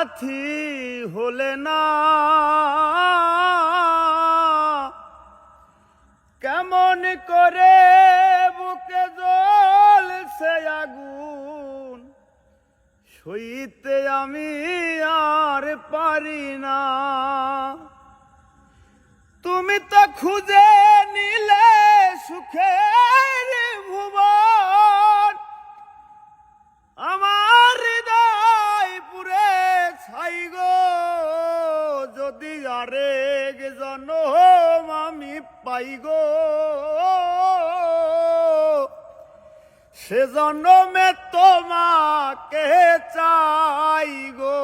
সাথী হলে না কেমন করে বুকে জ্বলছে আগুন সইতে আমি আর পারি না। তুমি তো খুঁজে নিলে সুখের ভুবন আমার হৃদয় পুরে ছাই গো। যদি আরেক জনম আমি পাই গো সে জনমে তোমাকে চাই গো।